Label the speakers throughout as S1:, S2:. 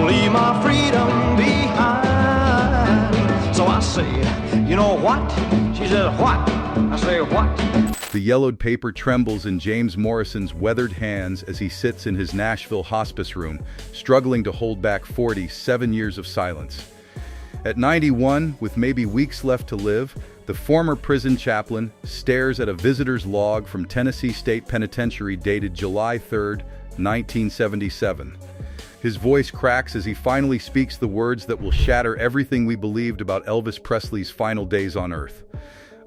S1: gonna leave my freedom behind. So I say, you know what? She says, what? I say, what?
S2: The yellowed paper trembles in James Morrison's weathered hands as he sits in his Nashville hospice room, struggling to hold back 47 years of silence. At 91, with maybe weeks left to live, the former prison chaplain stares at a visitor's log from Tennessee State Penitentiary dated July 3, 1977. His voice cracks as he finally speaks the words that will shatter everything we believed about Elvis Presley's final days on Earth.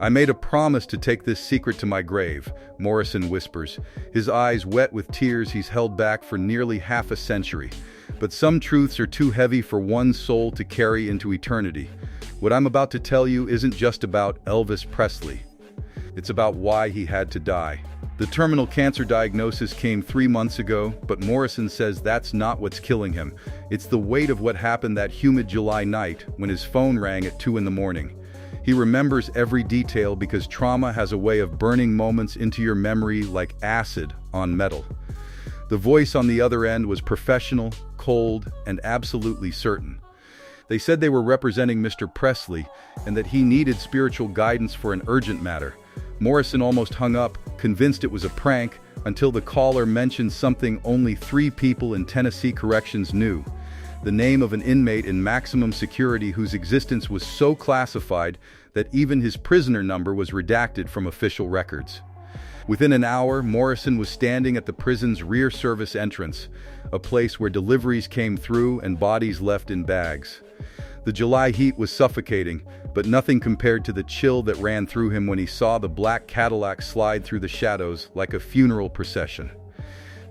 S2: "I made a promise to take this secret to my grave," Morrison whispers, his eyes wet with tears he's held back for nearly half a century. But some truths are too heavy for one soul to carry into eternity. What I'm about to tell you isn't just about Elvis Presley. It's about why he had to die. The terminal cancer diagnosis came 3 months ago, but Morrison says that's not what's killing him. It's the weight of what happened that humid July night when his phone rang at 2 in the morning. He remembers every detail because trauma has a way of burning moments into your memory like acid on metal. The voice on the other end was professional, cold, and absolutely certain. They said they were representing Mr. Presley and that he needed spiritual guidance for an urgent matter. Morrison almost hung up, convinced it was a prank, until the caller mentioned something only 3 people in Tennessee Corrections knew: the name of an inmate in maximum security whose existence was so classified that even his prisoner number was redacted from official records. Within an hour, Morrison was standing at the prison's rear service entrance, a place where deliveries came through and bodies left in bags. The July heat was suffocating, but nothing compared to the chill that ran through him when he saw the black Cadillac slide through the shadows like a funeral procession.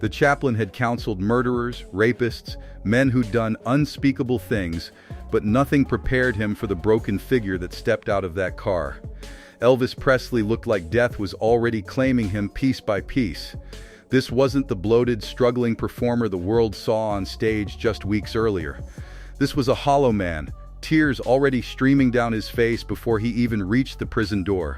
S2: The chaplain had counseled murderers, rapists, men who'd done unspeakable things, but nothing prepared him for the broken figure that stepped out of that car. Elvis Presley looked like death was already claiming him piece by piece. This wasn't the bloated, struggling performer the world saw on stage just weeks earlier. This was a hollow man, tears already streaming down his face before he even reached the prison door.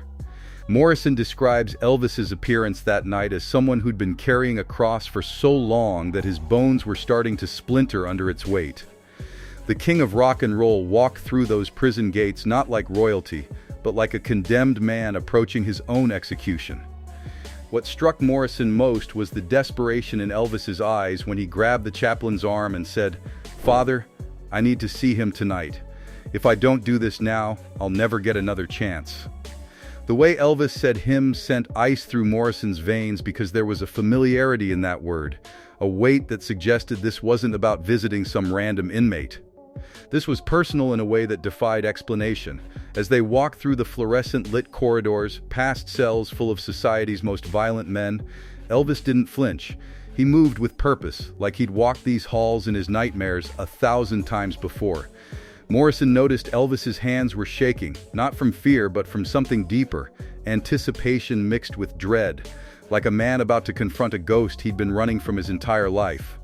S2: Morrison describes Elvis's appearance that night as someone who'd been carrying a cross for so long that his bones were starting to splinter under its weight. The king of rock and roll walked through those prison gates not like royalty, but like a condemned man approaching his own execution. What struck Morrison most was the desperation in Elvis's eyes when he grabbed the chaplain's arm and said, "Father, I need to see him tonight. If I don't do this now, I'll never get another chance." The way Elvis said him sent ice through Morrison's veins because there was a familiarity in that word, a weight that suggested this wasn't about visiting some random inmate. This was personal in a way that defied explanation. As they walked through the fluorescent-lit corridors, past cells full of society's most violent men, Elvis didn't flinch. He moved with purpose, like he'd walked these halls in his nightmares 1,000 times before. Morrison noticed Elvis's hands were shaking, not from fear but from something deeper, anticipation mixed with dread, like a man about to confront a ghost he'd been running from his entire life.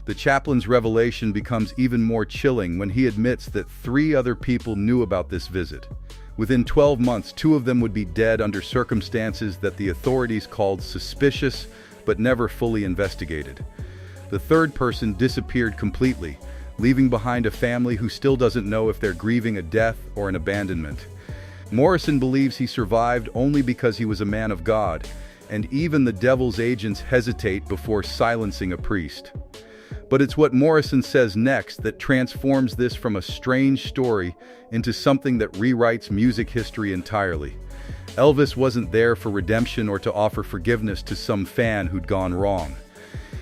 S2: The chaplain's revelation becomes even more chilling when he admits that 3 other people knew about this visit. Within 12 months, 2 of them would be dead under circumstances that the authorities called suspicious but never fully investigated. The 3rd person disappeared completely, leaving behind a family who still doesn't know if they're grieving a death or an abandonment. Morrison believes he survived only because he was a man of God, and even the devil's agents hesitate before silencing a priest. But it's what Morrison says next that transforms this from a strange story into something that rewrites music history entirely. Elvis wasn't there for redemption or to offer forgiveness to some fan who'd gone wrong.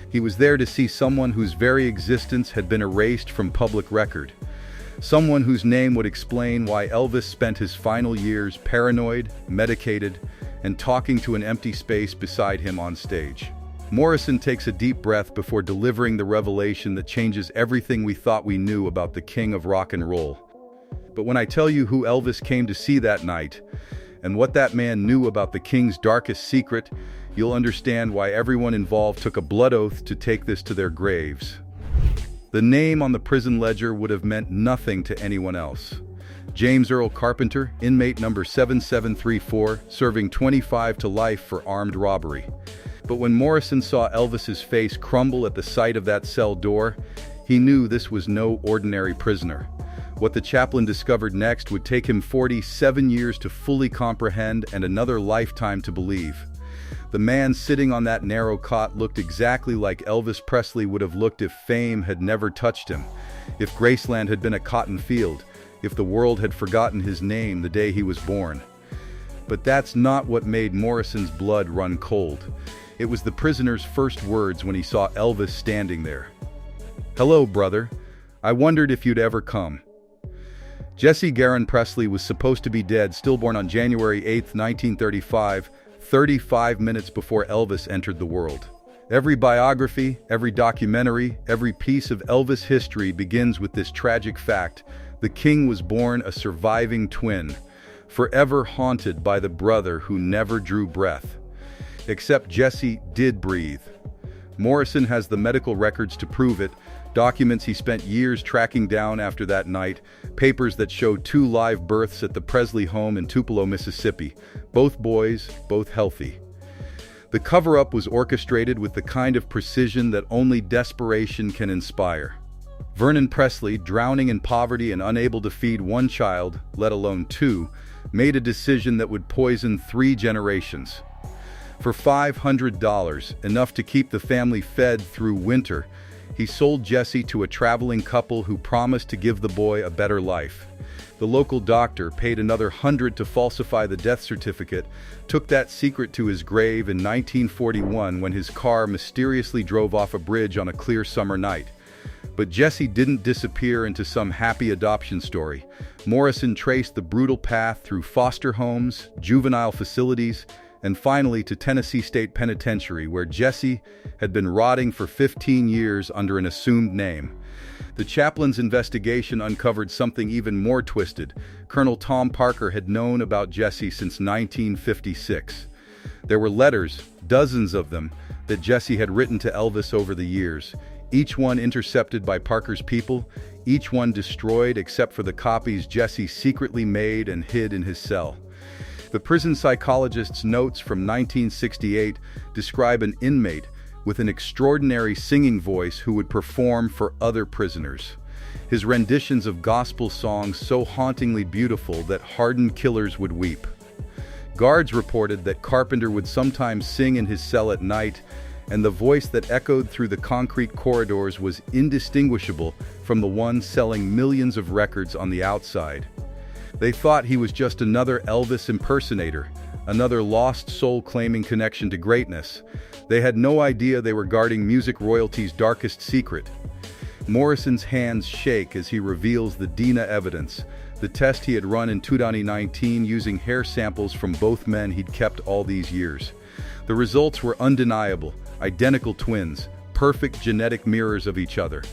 S2: He was there to see someone whose very existence had been erased from public record. Someone whose name would explain why Elvis spent his final years paranoid, medicated, and talking to an empty space beside him on stage. Morrison takes a deep breath before delivering the revelation that changes everything we thought we knew about the king of rock and roll. But when I tell you who Elvis came to see that night, and what that man knew about the king's darkest secret, you'll understand why everyone involved took a blood oath to take this to their graves. The name on the prison ledger would have meant nothing to anyone else. James Earl Carpenter, inmate number 7734, serving 25 to life for armed robbery. But when Morrison saw Elvis's face crumble at the sight of that cell door, He knew this was no ordinary prisoner. What the chaplain discovered next would take him 47 years to fully comprehend and another lifetime to believe. The man sitting on that narrow cot looked exactly like Elvis Presley would have looked if fame had never touched him, if Graceland had been a cotton field, if the world had forgotten his name the day he was born. But that's not what made Morrison's blood run cold. It was the prisoner's first words when he saw Elvis standing there. "Hello, brother. I wondered if you'd ever come." Jesse Garon Presley was supposed to be dead, stillborn on January 8, 1935, 35 minutes before Elvis entered the world. Every biography, every documentary, every piece of Elvis history begins with this tragic fact: the king was born a surviving twin, forever haunted by the brother who never drew breath. Except Jesse did breathe. Morrison has the medical records to prove it, documents he spent years tracking down after that night, papers that show 2 live births at the Presley home in Tupelo, Mississippi. Both boys, both healthy. The cover-up was orchestrated with the kind of precision that only desperation can inspire. Vernon Presley, drowning in poverty and unable to feed one child, let alone 2, made a decision that would poison 3 generations. For $500, enough to keep the family fed through winter, he sold Jesse to a traveling couple who promised to give the boy a better life. The local doctor paid another $100 to falsify the death certificate, took that secret to his grave in 1941 when his car mysteriously drove off a bridge on a clear summer night. But Jesse didn't disappear into some happy adoption story. Morrison traced the brutal path through foster homes, juvenile facilities, and finally to Tennessee State Penitentiary, where Jesse had been rotting for 15 years under an assumed name. The chaplain's investigation uncovered something even more twisted. Colonel Tom Parker had known about Jesse since 1956. There were letters, dozens of them, that Jesse had written to Elvis over the years, each one intercepted by Parker's people, each one destroyed except for the copies Jesse secretly made and hid in his cell. The prison psychologist's notes from 1968 describe an inmate with an extraordinary singing voice who would perform for other prisoners. His renditions of gospel songs so hauntingly beautiful that hardened killers would weep. Guards reported that Carpenter would sometimes sing in his cell at night, and the voice that echoed through the concrete corridors was indistinguishable from the one selling millions of records on the outside. They thought he was just another Elvis impersonator, another lost soul claiming connection to greatness. They had no idea they were guarding music royalty's darkest secret. Morrison's hands shake as he reveals the DNA evidence, the test he had run in 2019 using hair samples from both men he'd kept all these years. The results were undeniable: identical twins, perfect genetic mirrors of each other.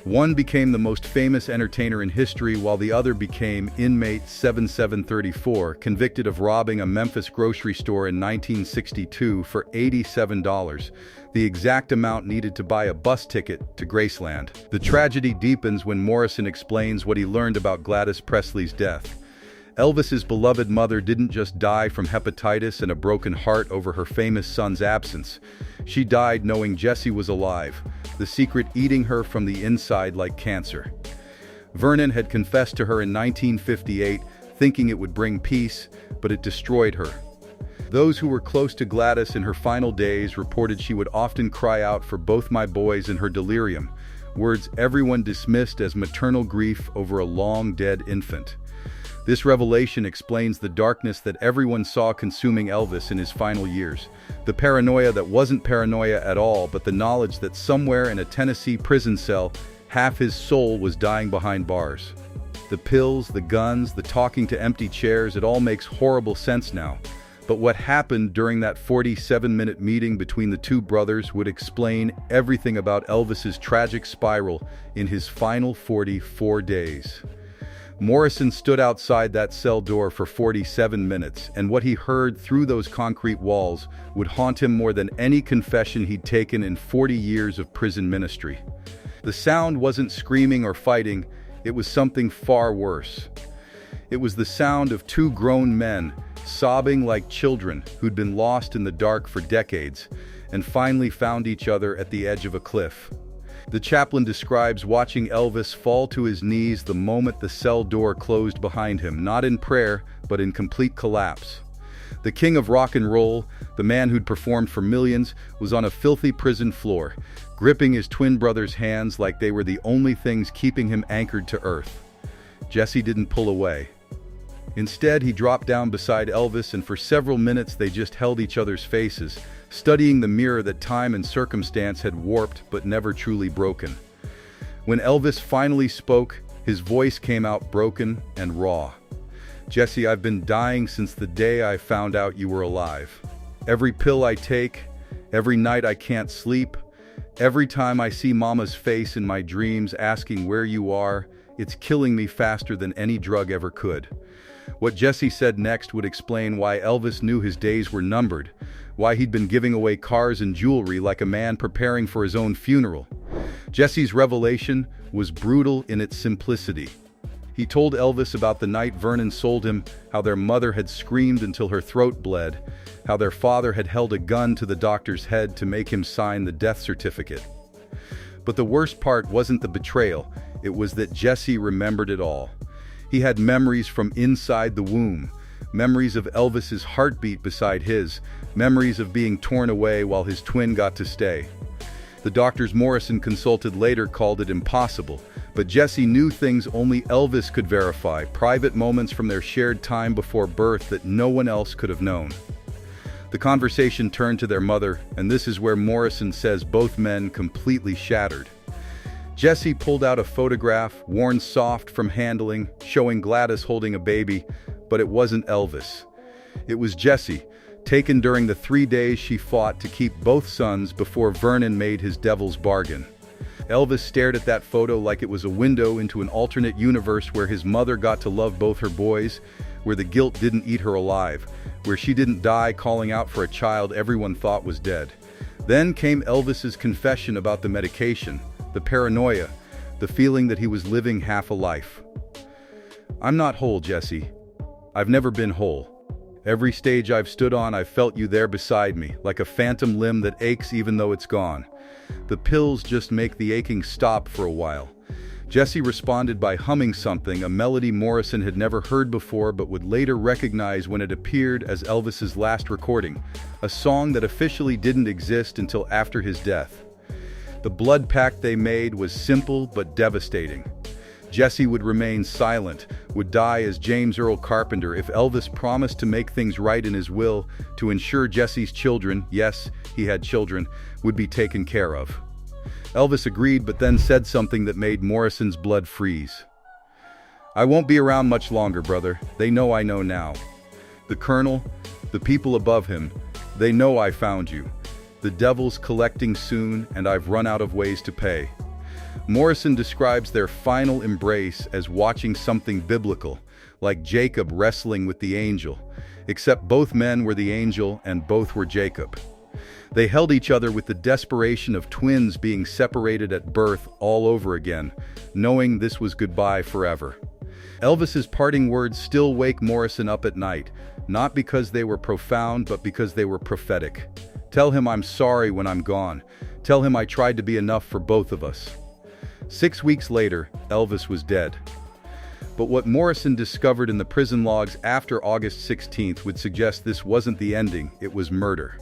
S2: One became the most famous entertainer in history, while the other became inmate 7734, convicted of robbing a Memphis grocery store in 1962 for $87, the exact amount needed to buy a bus ticket to Graceland. The tragedy deepens when Morrison explains what he learned about Gladys Presley's death. Elvis's beloved mother didn't just die from hepatitis and a broken heart over her famous son's absence. She died knowing Jesse was alive, the secret eating her from the inside like cancer. Vernon had confessed to her in 1958, thinking it would bring peace, but it destroyed her. Those who were close to Gladys in her final days reported she would often cry out for both my boys in her delirium, words everyone dismissed as maternal grief over a long-dead infant. This revelation explains the darkness that everyone saw consuming Elvis in his final years. The paranoia that wasn't paranoia at all, but the knowledge that somewhere in a Tennessee prison cell, half his soul was dying behind bars. The pills, the guns, the talking to empty chairs, it all makes horrible sense now. But what happened during that 47-minute meeting between the two brothers would explain everything about Elvis's tragic spiral in his final 44 days. Morrison stood outside that cell door for 47 minutes, and what he heard through those concrete walls would haunt him more than any confession he'd taken in 40 years of prison ministry. The sound wasn't screaming or fighting, it was something far worse. It was the sound of 2 grown men, sobbing like children who'd been lost in the dark for decades, and finally found each other at the edge of a cliff. The chaplain describes watching Elvis fall to his knees the moment the cell door closed behind him, not in prayer, but in complete collapse. The king of rock and roll, the man who'd performed for millions, was on a filthy prison floor, gripping his twin brother's hands like they were the only things keeping him anchored to earth. Jesse didn't pull away. Instead, he dropped down beside Elvis, and for several minutes they just held each other's faces, studying the mirror that time and circumstance had warped but never truly broken. When Elvis finally spoke, his voice came out broken and raw. "Jesse, I've been dying since the day I found out you were alive. Every pill I take, every night I can't sleep, every time I see Mama's face in my dreams asking where you are, it's killing me faster than any drug ever could." What Jesse said next would explain why Elvis knew his days were numbered, why he'd been giving away cars and jewelry like a man preparing for his own funeral. Jesse's revelation was brutal in its simplicity. He told Elvis about the night Vernon sold him, how their mother had screamed until her throat bled, how their father had held a gun to the doctor's head to make him sign the death certificate. But the worst part wasn't the betrayal, it was that Jesse remembered it all. He had memories from inside the womb, memories of Elvis's heartbeat beside his, memories of being torn away while his twin got to stay. The doctors Morrison consulted later called it impossible, but Jesse knew things only Elvis could verify, private moments from their shared time before birth that no one else could have known. The conversation turned to their mother, and this is where Morrison says both men completely shattered. Jesse pulled out a photograph, worn soft from handling, showing Gladys holding a baby, but it wasn't Elvis. It was Jesse, taken during the 3 days she fought to keep both sons before Vernon made his devil's bargain. Elvis stared at that photo like it was a window into an alternate universe where his mother got to love both her boys, where the guilt didn't eat her alive, where she didn't die calling out for a child everyone thought was dead. Then came Elvis's confession about the medication, the paranoia, the feeling that he was living half a life. "I'm not whole, Jesse. I've never been whole. Every stage I've stood on, I've felt you there beside me, like a phantom limb that aches even though it's gone. The pills just make the aching stop for a while." Jesse responded by humming something, a melody Morrison had never heard before but would later recognize when it appeared as Elvis's last recording, a song that officially didn't exist until after his death. The blood pact they made was simple but devastating. Jesse would remain silent, would die as James Earl Carpenter if Elvis promised to make things right in his will to ensure Jesse's children, yes, he had children, would be taken care of. Elvis agreed, but then said something that made Morrison's blood freeze. "I won't be around much longer, brother. They know I know now. The colonel, the people above him, they know I found you. The devil's collecting soon, and I've run out of ways to pay." Morrison describes their final embrace as watching something biblical, like Jacob wrestling with the angel, except both men were the angel and both were Jacob. They held each other with the desperation of twins being separated at birth all over again, knowing this was goodbye forever. Elvis's parting words still wake Morrison up at night, not because they were profound, but because they were prophetic. "Tell him I'm sorry when I'm gone. Tell him I tried to be enough for both of us." 6 weeks later, Elvis was dead. But what Morrison discovered in the prison logs after August 16th would suggest this wasn't the ending, it was murder.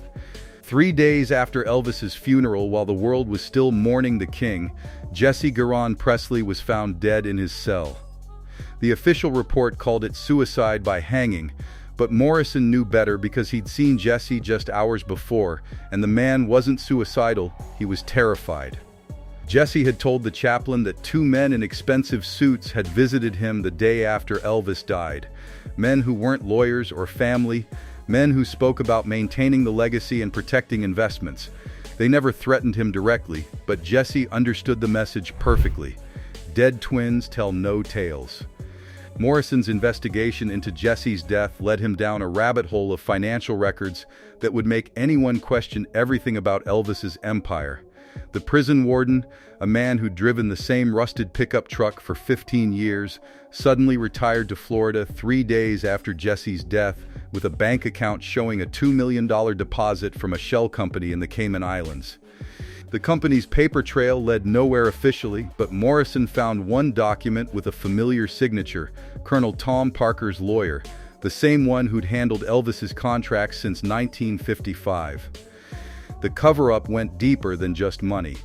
S2: 3 days after Elvis's funeral, while the world was still mourning the king, Jesse Presley was found dead in his cell. The official report called it suicide by hanging, but Morrison knew better because he'd seen Jesse just hours before, and the man wasn't suicidal, he was terrified. Jesse had told the chaplain that 2 men in expensive suits had visited him the day after Elvis died. Men who weren't lawyers or family, men who spoke about maintaining the legacy and protecting investments. They never threatened him directly, but Jesse understood the message perfectly. Dead twins tell no tales. Morrison's investigation into Jesse's death led him down a rabbit hole of financial records that would make anyone question everything about Elvis's empire. The prison warden, a man who'd driven the same rusted pickup truck for 15 years, suddenly retired to Florida 3 days after Jesse's death with a bank account showing a $2 million deposit from a shell company in the Cayman Islands. The company's paper trail led nowhere officially, but Morrison found one document with a familiar signature, Colonel Tom Parker's lawyer, the same one who'd handled Elvis's contracts since 1955. The cover-up went deeper than just money.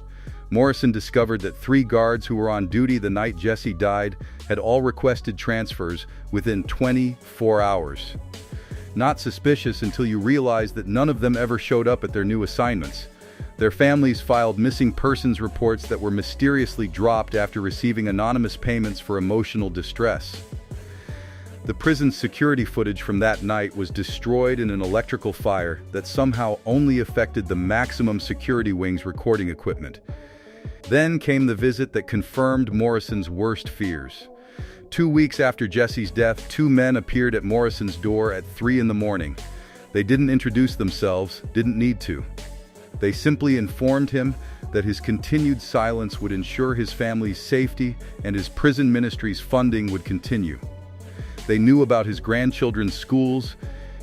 S2: Morrison discovered that 3 guards who were on duty the night Jesse died had all requested transfers within 24 hours. Not suspicious until you realize that none of them ever showed up at their new assignments. Their families filed missing persons reports that were mysteriously dropped after receiving anonymous payments for emotional distress. The prison's security footage from that night was destroyed in an electrical fire that somehow only affected the maximum security wing's recording equipment. Then came the visit that confirmed Morrison's worst fears. 2 weeks after Jesse's death, 2 men appeared at Morrison's door at 3 in the morning. They didn't introduce themselves, didn't need to. They simply informed him that his continued silence would ensure his family's safety and his prison ministry's funding would continue. They knew about his grandchildren's schools,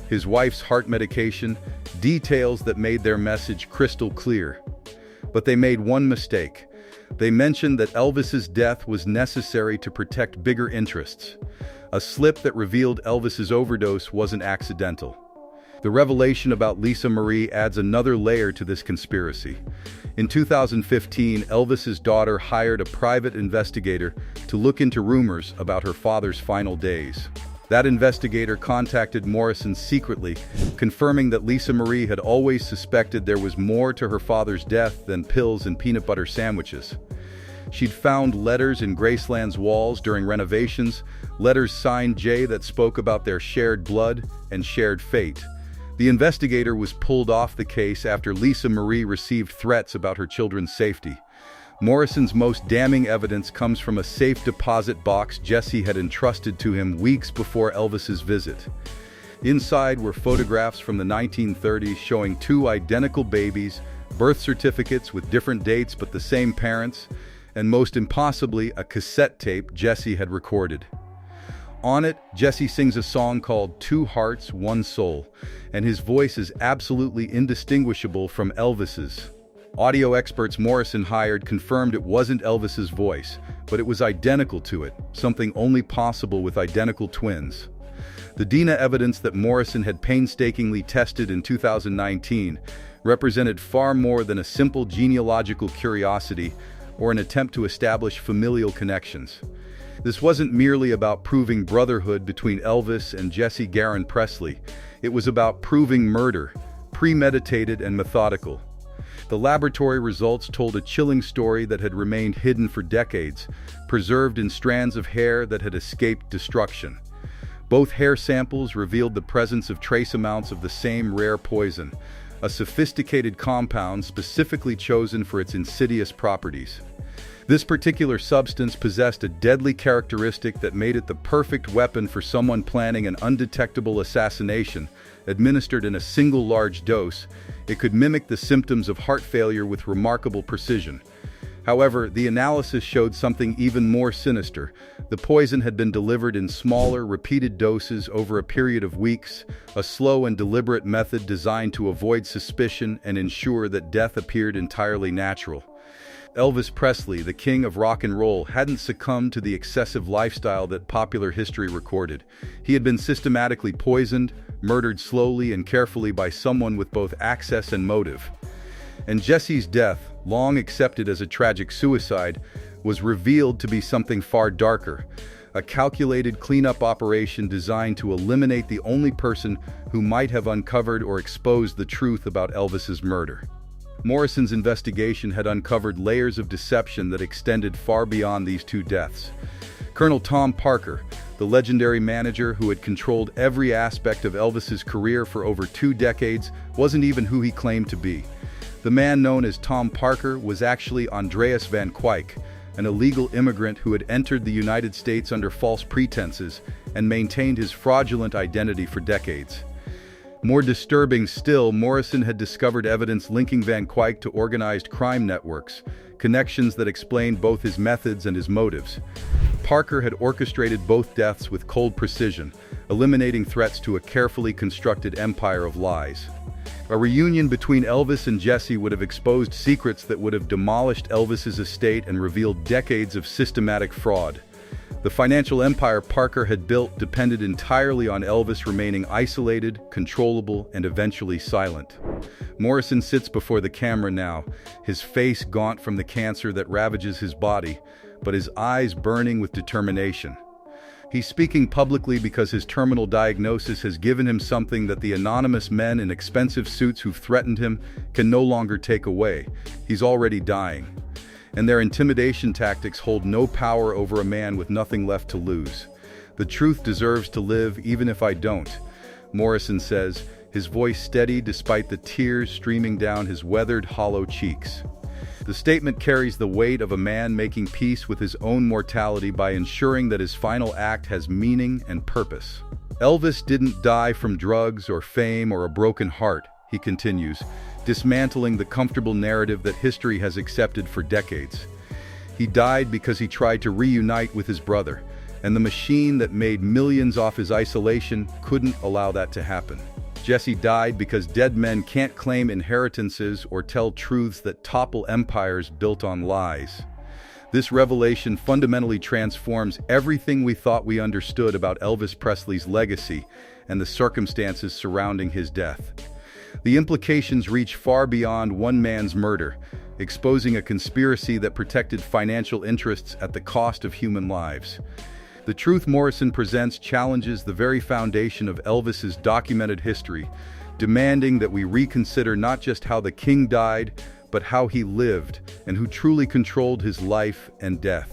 S2: his wife's heart medication, details that made their message crystal clear. But they made one mistake. They mentioned that Elvis's death was necessary to protect bigger interests. A slip that revealed Elvis's overdose wasn't accidental. The revelation about Lisa Marie adds another layer to this conspiracy. In 2015, Elvis's daughter hired a private investigator to look into rumors about her father's final days. That investigator contacted Morrison secretly, confirming that Lisa Marie had always suspected there was more to her father's death than pills and peanut butter sandwiches. She'd found letters in Graceland's walls during renovations, letters signed J that spoke about their shared blood and shared fate. The investigator was pulled off the case after Lisa Marie received threats about her children's safety. Morrison's most damning evidence comes from a safe deposit box Jesse had entrusted to him weeks before Elvis's visit. Inside were photographs from the 1930s showing 2 identical babies, birth certificates with different dates but the same parents, and most impossibly, a cassette tape Jesse had recorded. On it, Jesse sings a song called 2 Hearts, 1 Soul, and his voice is absolutely indistinguishable from Elvis's. Audio experts Morrison hired confirmed it wasn't Elvis's voice, but it was identical to it, something only possible with identical twins. The DNA evidence that Morrison had painstakingly tested in 2019 represented far more than a simple genealogical curiosity or an attempt to establish familial connections. This wasn't merely about proving brotherhood between Elvis and Jesse Garon Presley. It was about proving murder, premeditated and methodical. The laboratory results told a chilling story that had remained hidden for decades, preserved in strands of hair that had escaped destruction. Both hair samples revealed the presence of trace amounts of the same rare poison, a sophisticated compound specifically chosen for its insidious properties. This particular substance possessed a deadly characteristic that made it the perfect weapon for someone planning an undetectable assassination. Administered in a single large dose, it could mimic the symptoms of heart failure with remarkable precision. However, the analysis showed something even more sinister. The poison had been delivered in smaller, repeated doses over a period of weeks, a slow and deliberate method designed to avoid suspicion and ensure that death appeared entirely natural. Elvis Presley, the king of rock and roll, hadn't succumbed to the excessive lifestyle that popular history recorded. He had been systematically poisoned, murdered slowly and carefully by someone with both access and motive. And Jesse's death, long accepted as a tragic suicide, was revealed to be something far darker, a calculated cleanup operation designed to eliminate the only person who might have uncovered or exposed the truth about Elvis's murder. Morrison's investigation had uncovered layers of deception that extended far beyond these 2 deaths. Colonel Tom Parker, the legendary manager who had controlled every aspect of Elvis's career for over 2 decades, wasn't even who he claimed to be. The man known as Tom Parker was actually Andreas Van Kuyk, an illegal immigrant who had entered the United States under false pretenses and maintained his fraudulent identity for decades. More disturbing still, Morrison had discovered evidence linking Van Kuyk to organized crime networks, connections that explained both his methods and his motives. Parker had orchestrated both deaths with cold precision, eliminating threats to a carefully constructed empire of lies. A reunion between Elvis and Jesse would have exposed secrets that would have demolished Elvis's estate and revealed decades of systematic fraud. The financial empire Parker had built depended entirely on Elvis remaining isolated, controllable, and eventually silent. Morrison sits before the camera now, his face gaunt from the cancer that ravages his body, but his eyes burning with determination. He's speaking publicly because his terminal diagnosis has given him something that the anonymous men in expensive suits who've threatened him can no longer take away. He's already dying. And their intimidation tactics hold no power over a man with nothing left to lose. The truth deserves to live even if I don't, Morrison says, his voice steady despite the tears streaming down his weathered, hollow cheeks. The statement carries the weight of a man making peace with his own mortality by ensuring that his final act has meaning and purpose. Elvis didn't die from drugs or fame or a broken heart, he continues, dismantling the comfortable narrative that history has accepted for decades. He died because he tried to reunite with his brother, and the machine that made millions off his isolation couldn't allow that to happen. Jesse died because dead men can't claim inheritances or tell truths that topple empires built on lies. This revelation fundamentally transforms everything we thought we understood about Elvis Presley's legacy and the circumstances surrounding his death. The implications reach far beyond one man's murder, exposing a conspiracy that protected financial interests at the cost of human lives. The truth Morrison presents challenges the very foundation of Elvis's documented history, demanding that we reconsider not just how the king died, but how he lived and who truly controlled his life and death.